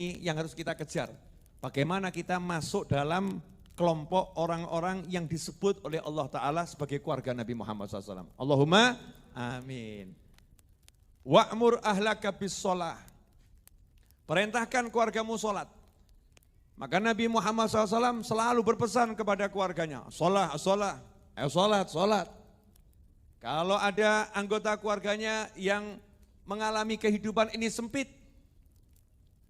ini yang harus kita kejar. Bagaimana kita masuk dalam kelompok orang-orang yang disebut oleh Allah Ta'ala sebagai keluarga Nabi Muhammad SAW. Allahumma amin. Wa'mur ahlaka bis sholah. Perintahkan keluargamu sholat. Maka Nabi Muhammad SAW selalu berpesan kepada keluarganya, sholat. Kalau ada anggota keluarganya yang mengalami kehidupan ini sempit,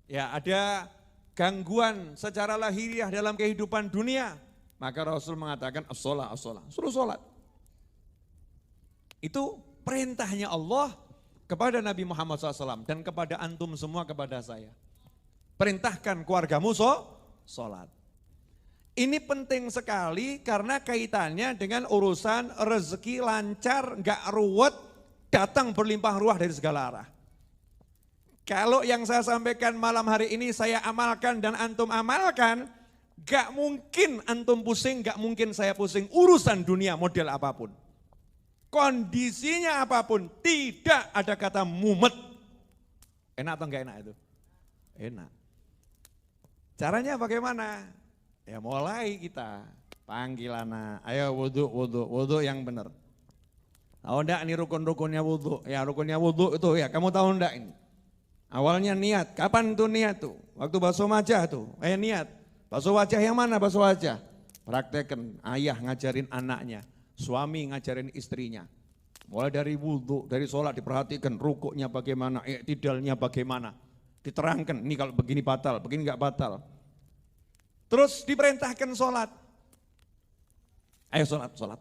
ya ada gangguan secara lahiriah dalam kehidupan dunia, maka Rasul mengatakan as-sholah, suruh sholat. Itu perintahnya Allah kepada Nabi Muhammad SAW dan kepada antum semua, kepada saya. Perintahkan keluargamu sholat. Ini penting sekali karena kaitannya dengan urusan rezeki lancar, enggak ruwet, datang berlimpah ruah dari segala arah. Kalau yang saya sampaikan malam hari ini saya amalkan dan antum amalkan, enggak mungkin antum pusing, enggak mungkin saya pusing urusan dunia model apapun. Kondisinya apapun, tidak ada kata mumet. Enak atau enggak enak itu? Enak. Caranya bagaimana? Ya mulai kita panggil anak, ayo wudhu yang benar. Tahu enggak ini rukun-rukunnya wudhu? Ya rukunnya wudhu itu ya, kamu tahu enggak ini? Awalnya niat, kapan tuh niat tuh? Waktu basuh wajah tuh, niat. Basuh wajah yang mana basuh wajah? Praktekkan, ayah ngajarin anaknya, suami ngajarin istrinya. Mulai dari wudhu, dari sholat diperhatikan rukuknya bagaimana, i'tidalnya bagaimana. Diterangkan, ini kalau begini batal, begini enggak batal. Terus diperintahkan sholat. Ayo sholat.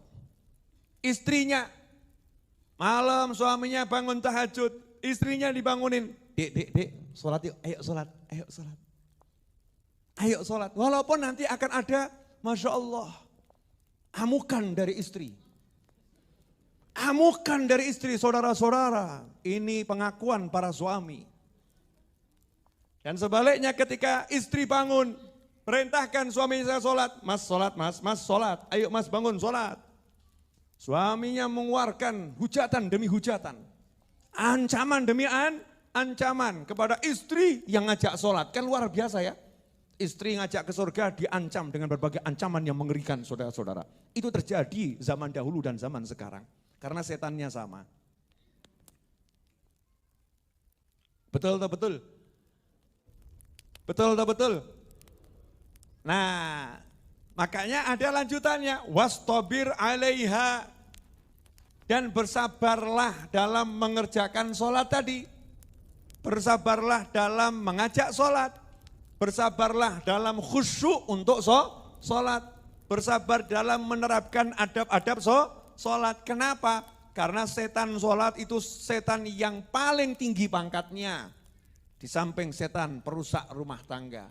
Istrinya, malam suaminya bangun tahajud, istrinya dibangunin. Dek, sholat yuk, ayo sholat. Ayo sholat, walaupun nanti akan ada, Masya Allah, amukan dari istri. Amukan dari istri, saudara-saudara, ini pengakuan para suami. Dan sebaliknya ketika istri bangun, perintahkan suami saya sholat, mas sholat, ayo mas bangun sholat. Suaminya mengeluarkan hujatan demi hujatan, ancaman demi ancaman kepada istri yang ngajak sholat. Kan luar biasa ya, istri ngajak ke surga diancam dengan berbagai ancaman yang mengerikan saudara-saudara. Itu terjadi zaman dahulu dan zaman sekarang, karena setannya sama. Betul tak betul? Betul tak betul? Nah, makanya ada lanjutannya, wastobir alaiha, dan bersabarlah dalam mengerjakan sholat tadi. Bersabarlah dalam mengajak sholat, bersabarlah dalam khusyuk untuk sholat, bersabar dalam menerapkan adab-adab sholat. Kenapa? Karena setan sholat itu setan yang paling tinggi pangkatnya, di samping setan perusak rumah tangga.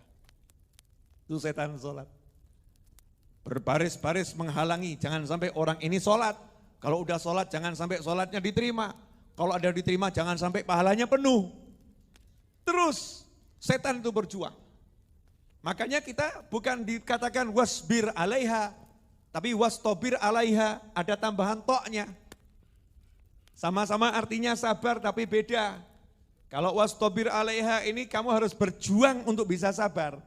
Itu setan sholat. Berbaris-baris menghalangi, jangan sampai orang ini sholat. Kalau udah sholat jangan sampai sholatnya diterima. Kalau ada diterima jangan sampai pahalanya penuh. Terus setan itu berjuang. Makanya kita bukan dikatakan wasbir alaiha, tapi wastobir alaiha, ada tambahan toknya. Sama-sama artinya sabar tapi beda. Kalau wastobir alaiha ini kamu harus berjuang untuk bisa sabar.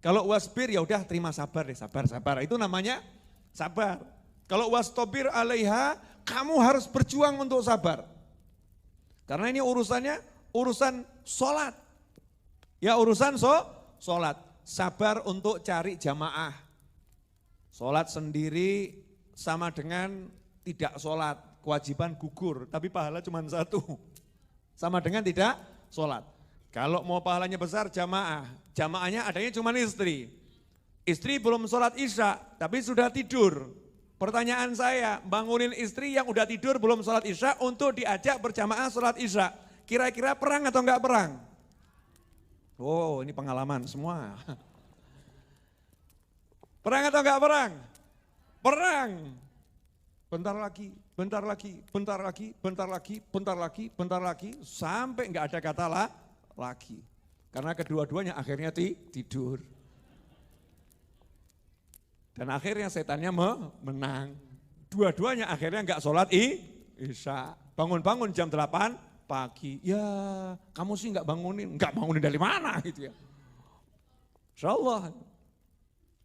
Kalau wasbir ya udah terima sabar deh, sabar. Itu namanya sabar. Kalau wastobir alaiha, kamu harus berjuang untuk sabar. Karena ini urusannya urusan sholat. Ya urusan sholat. Sabar untuk cari jamaah. Sholat sendiri sama dengan tidak sholat. Kewajiban gugur, tapi pahala cuma satu. Sama dengan tidak sholat. Kalau mau pahalanya besar jamaah. Jamaahnya adanya cuma istri. Istri belum sholat isya, tapi sudah tidur. Pertanyaan saya, bangunin istri yang udah tidur belum sholat isya untuk diajak berjamaah sholat isya. Kira-kira perang atau enggak perang? Oh ini pengalaman semua. Perang atau enggak perang? Perang. Bentar lagi, sampai enggak ada kata lagi. Karena kedua-duanya akhirnya tidur. Dan akhirnya setannya menang. Dua-duanya akhirnya enggak sholat isya. Bangun-bangun jam 8 pagi. Ya kamu sih enggak bangunin dari mana gitu ya. Insyaallah.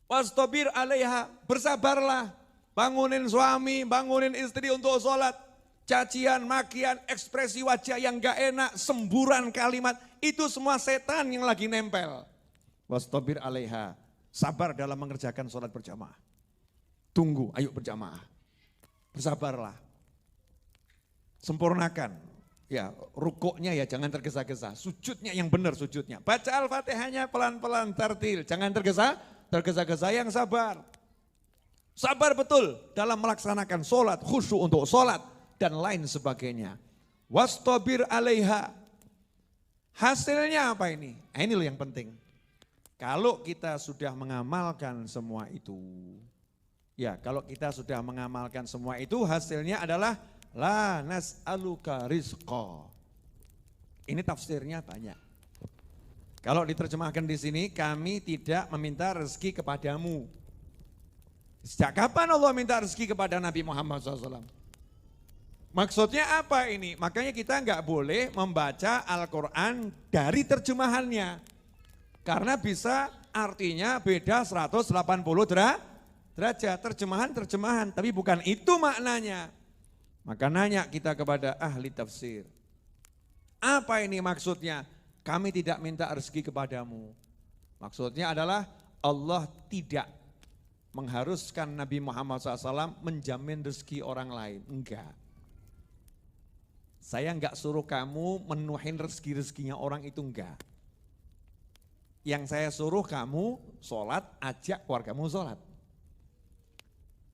Wastabir alaiha, bersabarlah. Bangunin suami, bangunin istri untuk sholat. Cacian, makian, ekspresi wajah yang gak enak, semburan kalimat. Itu semua setan yang lagi nempel. Wastabir alaiha, sabar dalam mengerjakan sholat berjamaah. Tunggu, ayo berjamaah. Bersabarlah. Sempurnakan. Ya, rukuknya ya jangan tergesa-gesa. Sujudnya yang benar sujudnya. Baca Al-Fatihahnya pelan-pelan, tartil. Jangan tergesa-gesa, yang sabar. Sabar betul dalam melaksanakan sholat, khusyuk untuk sholat, dan lain sebagainya. Wastabir alaiha. Hasilnya apa ini? Ini loh yang penting. Kalau kita sudah mengamalkan semua itu, ya kalau kita sudah mengamalkan semua itu, hasilnya adalah la nas'aluka rizqa. Ini tafsirnya banyak. Kalau diterjemahkan di sini, kami tidak meminta rezeki kepadamu. Sejak kapan Allah minta rezeki kepada Nabi Muhammad SAW? Maksudnya apa ini? Makanya kita nggak boleh membaca Al-Quran dari terjemahannya. Karena bisa artinya beda 180 derajat. Terjemahan, tapi bukan itu maknanya. Maka nanya kita kepada ahli tafsir. Apa ini maksudnya? Kami tidak minta rezeki kepadamu. Maksudnya adalah Allah tidak mengharuskan Nabi Muhammad SAW menjamin rezeki orang lain. Enggak. Saya enggak suruh kamu menuhin rezeki-rezekinya orang itu, enggak. Yang saya suruh kamu sholat, ajak keluargamu sholat.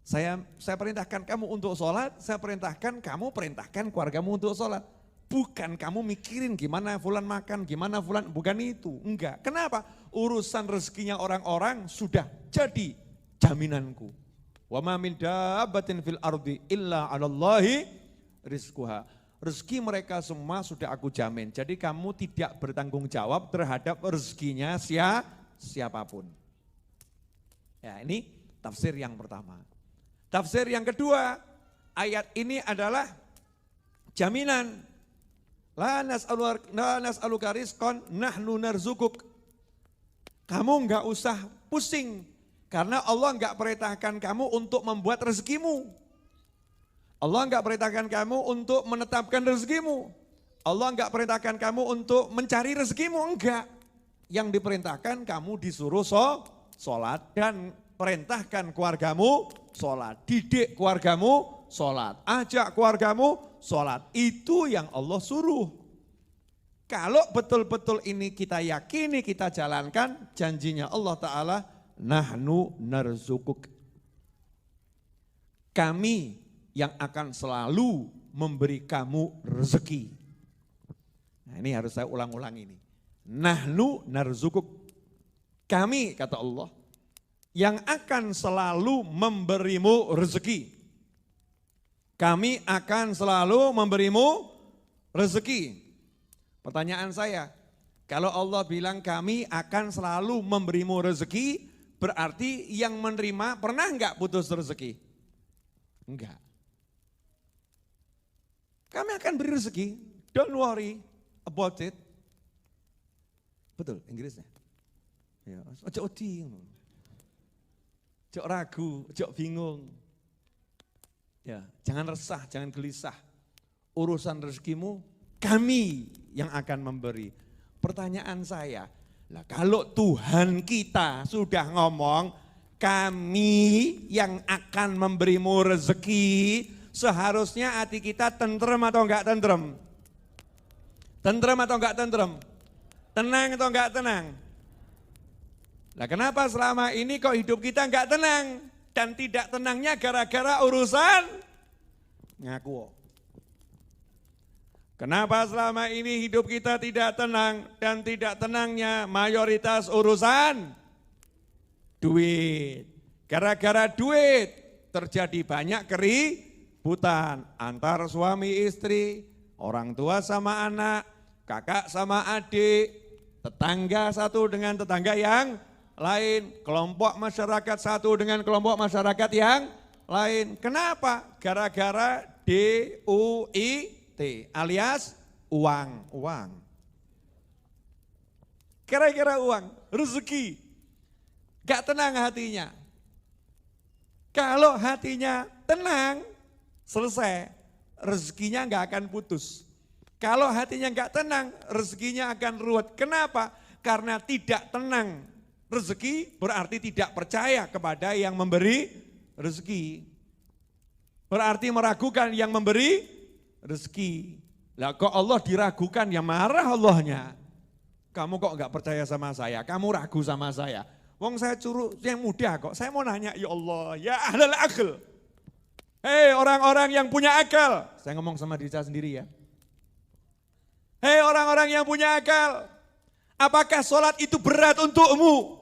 Saya perintahkan kamu untuk sholat, saya perintahkan kamu perintahkan keluargamu untuk sholat. Bukan kamu mikirin gimana fulan makan, gimana fulan, bukan itu. Enggak. Kenapa? Urusan rezekinya orang-orang sudah jadi jaminanku. Wa ma min dabbatin fil ardi illa 'alallahi rizquha. Rezeki mereka semua sudah aku jamin. Jadi kamu tidak bertanggung jawab terhadap rezekinya siapapun. Ya, ini tafsir yang pertama. Tafsir yang kedua, ayat ini adalah jaminan. La nas'aluka rizqan nahnu narzukuk. Kamu enggak usah pusing. Karena Allah enggak perintahkan kamu untuk membuat rezekimu. Allah enggak perintahkan kamu untuk menetapkan rezekimu. Allah enggak perintahkan kamu untuk mencari rezekimu, enggak. Yang diperintahkan kamu disuruh sholat dan perintahkan keluargamu sholat. Didik keluargamu sholat. Ajak keluargamu sholat. Itu yang Allah suruh. Kalau betul-betul ini kita yakini, kita jalankan, janjinya Allah Ta'ala, nahnu narzukuk. Kami yang akan selalu memberi kamu rezeki. Nah, ini harus saya ulang-ulang ini. Nahnu narzukuk. Kami, kata Allah, yang akan selalu memberimu rezeki. Kami akan selalu memberimu rezeki. Pertanyaan saya, kalau Allah bilang kami akan selalu memberimu rezeki, berarti yang menerima pernah enggak putus rezeki? Enggak. Kami akan beri rezeki, don't worry about it. Betul Inggrisnya? Ya, ojo odi, ojo ragu, ojo bingung. Ya, jangan resah, jangan gelisah. Urusan rezekimu kami yang akan memberi. Pertanyaan saya, lah kalau Tuhan kita sudah ngomong kami yang akan memberimu rezeki, seharusnya hati kita tentrem atau enggak tentrem? Tentrem atau enggak tentrem? Tenang atau enggak tenang? Nah, kenapa selama ini kok hidup kita enggak tenang? Dan tidak tenangnya gara-gara urusan ngaku. Kenapa selama ini hidup kita tidak tenang dan tidak tenangnya mayoritas urusan duit. Gara-gara duit terjadi banyak keributan antar suami istri, orang tua sama anak, kakak sama adik, tetangga satu dengan tetangga yang lain, kelompok masyarakat satu dengan kelompok masyarakat yang lain. Kenapa? Gara-gara DUIT alias uang. Gara-gara uang, rezeki. Gak tenang hatinya. Kalau hatinya tenang, selesai. Rezekinya gak akan putus. Kalau hatinya gak tenang, rezekinya akan ruwet. Kenapa? Karena tidak tenang. Rezeki berarti tidak percaya kepada yang memberi rezeki. Berarti meragukan yang memberi rezeki. Lah kok Allah diragukan, ya marah Allahnya. Kamu kok gak percaya sama saya, kamu ragu sama saya. Wong saya suruh yang mudah kok, saya mau nanya, ya Allah, ya ahlal akal. Hei orang-orang yang punya akal. Saya ngomong sama diri saya sendiri ya. Hei orang-orang yang punya akal. Apakah sholat itu berat untukmu?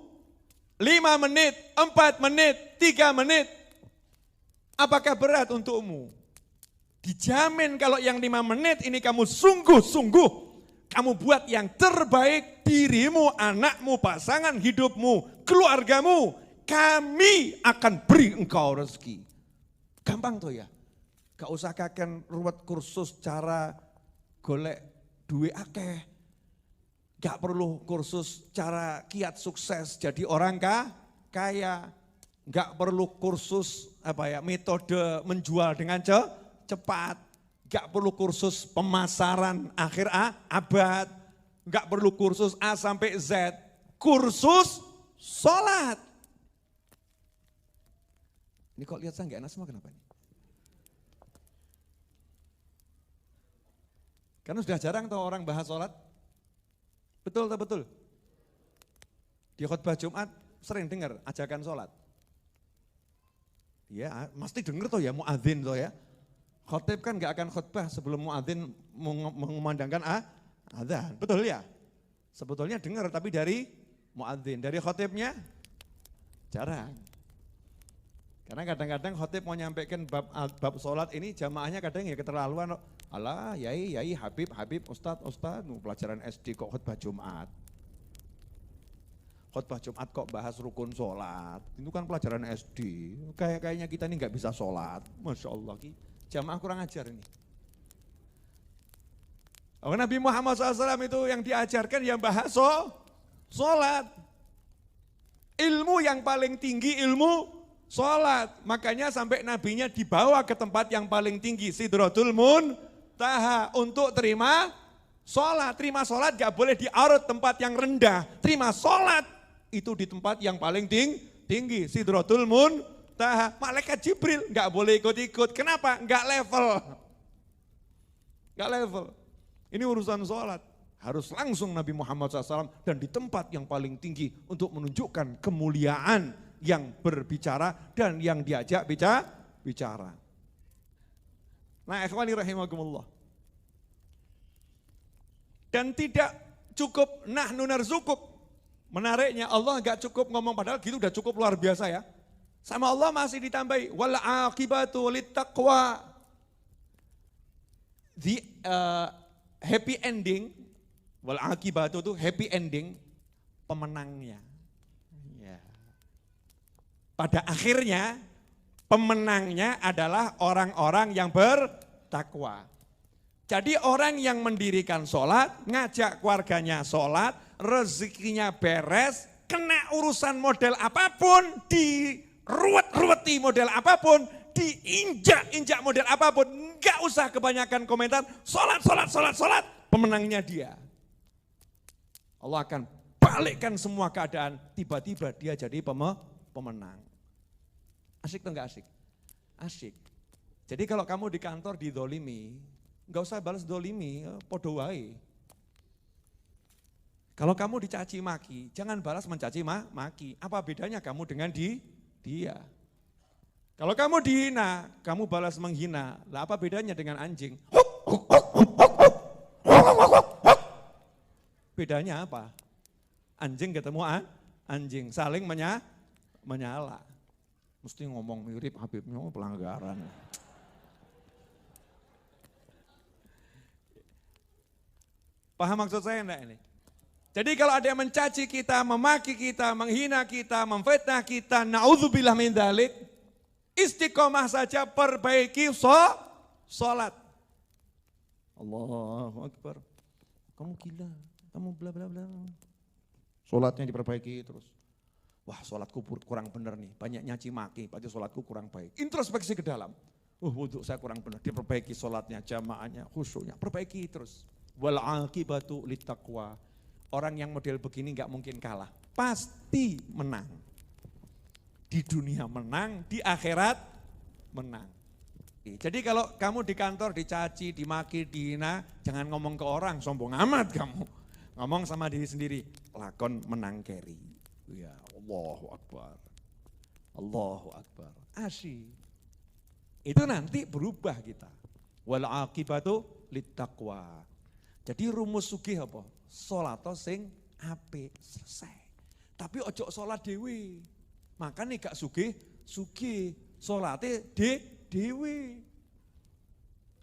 5 menit, 4 menit, 3 menit. Apakah berat untukmu? Dijamin kalau yang 5 menit ini kamu sungguh-sungguh. Kamu buat yang terbaik, dirimu, anakmu, pasangan hidupmu, keluargamu. Kami akan beri engkau rezeki. Gampang tuh ya. Gak usah kakek ruwet kursus cara golek duit akeh. Gak perlu kursus cara kiat sukses jadi orang kaya. Gak perlu kursus metode menjual dengan cepat. Gak perlu kursus pemasaran akhir abad. Gak perlu kursus A sampai Z. Kursus sholat. Ini kok lihat saya gak enak semua, kenapa ini? Karena sudah jarang tuh orang bahas sholat. Betul tak betul? Di khutbah Jumat sering dengar ajakan sholat. Ya, mesti dengar tuh ya muadzin tuh ya. Khotib kan gak akan khutbah sebelum muadzin mengumandangkan adzan. Betul ya? Sebetulnya dengar tapi dari muadzin, dari khotibnya jarang. Karena kadang-kadang khotib mau nyampaikan bab sholat ini jamaahnya kadang ya keterlaluan. Alah, yai, habib, ustad, pelajaran SD kok khutbah Jumat. Khutbah Jumat kok bahas rukun sholat. Itu kan pelajaran SD. Kayaknya kita ini gak bisa sholat. Masya Allah, jamaah kurang ajar ini. Nabi Muhammad SAW itu yang diajarkan yang bahas sholat. Ilmu yang paling tinggi ilmu sholat. Makanya sampai nabinya dibawa ke tempat yang paling tinggi, Sidratul Muntaha, untuk terima sholat. Terima sholat gak boleh di arut tempat yang rendah. Terima sholat itu di tempat yang paling tinggi, Sidratul Muntaha. Malaikat Jibril gak boleh ikut-ikut. Kenapa? Gak level. Ini urusan sholat. Harus langsung Nabi Muhammad SAW dan di tempat yang paling tinggi untuk menunjukkan kemuliaan yang berbicara dan yang diajak bicara. Nah, ikhwani rahimakumullah. Dan tidak cukup nahnu narzukuk. Menariknya Allah enggak cukup ngomong, padahal gitu udah cukup luar biasa ya. Sama Allah masih ditambahi wal aqibatu littaqwa. The happy ending, wal aqibatu itu happy ending, pemenangnya. Pada akhirnya pemenangnya adalah orang-orang yang bertakwa. Jadi orang yang mendirikan sholat, ngajak keluarganya sholat, rezekinya beres, kena urusan model apapun, diruwet-ruweti model apapun, diinjak-injak model apapun, enggak usah kebanyakan komentar, sholat, pemenangnya dia. Allah akan balikkan semua keadaan, tiba-tiba dia jadi pemenang. Asyik atau enggak asyik? Asyik. Jadi kalau kamu di kantor didolimi, enggak usah balas dolimi, podo wae. Kalau kamu dicaci maki, jangan balas mencaci maki. Apa bedanya kamu dengan dia? Kalau kamu dihina, kamu balas menghina. Lah apa bedanya dengan anjing? Bedanya apa? Anjing ketemu anjing, saling menyala. Mesti ngomong mirip Habibnya, pelanggaran. Paham maksud saya enggak ini? Jadi kalau ada yang mencaci kita, memaki kita, menghina kita, memfitnah kita, naudzubillah min dzalik, istiqomah saja, perbaiki sholat. Allahu Akbar. Kamu gila, kamu bla bla bla. Sholatnya diperbaiki terus. Wah sholatku kurang benar nih, banyak nyaci maki, berarti sholatku kurang baik. Introspeksi ke dalam, wudhu saya kurang benar, diperbaiki sholatnya, jamaahnya, khusyuknya, perbaiki terus. Wal aqibatu littaqwa. Orang yang model begini nggak mungkin kalah, pasti menang. Di dunia menang, di akhirat menang. Jadi kalau kamu di kantor dicaci, dimaki, dihina, jangan ngomong ke orang, sombong amat kamu. Ngomong sama diri sendiri, lakon menang keri. Ya Allahu Akbar, Allahu Akbar, asyik. Itu nanti berubah kita. Wal aqibatu littaqwa. Jadi rumus sugih apa? Salat sing apik, selesai. Tapi ojo salat dhewe. Makane gak sugih, salate dhewe.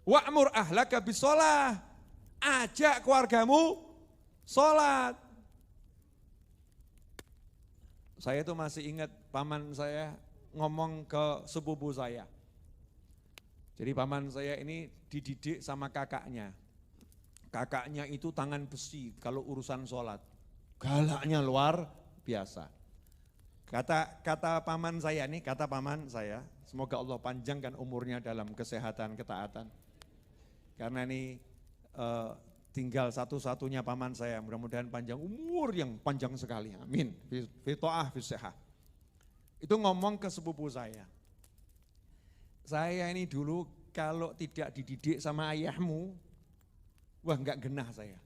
Wa'mur ahlaka bisolah. Ajak keluargamu salat. Saya itu masih ingat paman saya ngomong ke sepupu saya. Jadi paman saya ini dididik sama kakaknya. Kakaknya itu tangan besi kalau urusan sholat. Galaknya luar biasa. Kata paman saya nih, kata paman saya, semoga Allah panjangkan umurnya dalam kesehatan, ketaatan. Karena ini tinggal satu-satunya paman saya, mudah-mudahan panjang umur yang panjang sekali, amin. Fito'ah, fisehah. Itu ngomong ke sepupu saya. Saya ini dulu kalau tidak dididik sama ayahmu, wah enggak genah saya.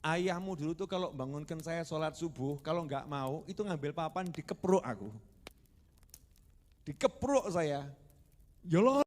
Ayahmu dulu tuh kalau bangunkan saya sholat subuh, kalau enggak mau, itu ngambil papan dikepruk aku. Dikepruk saya. Ya Allah.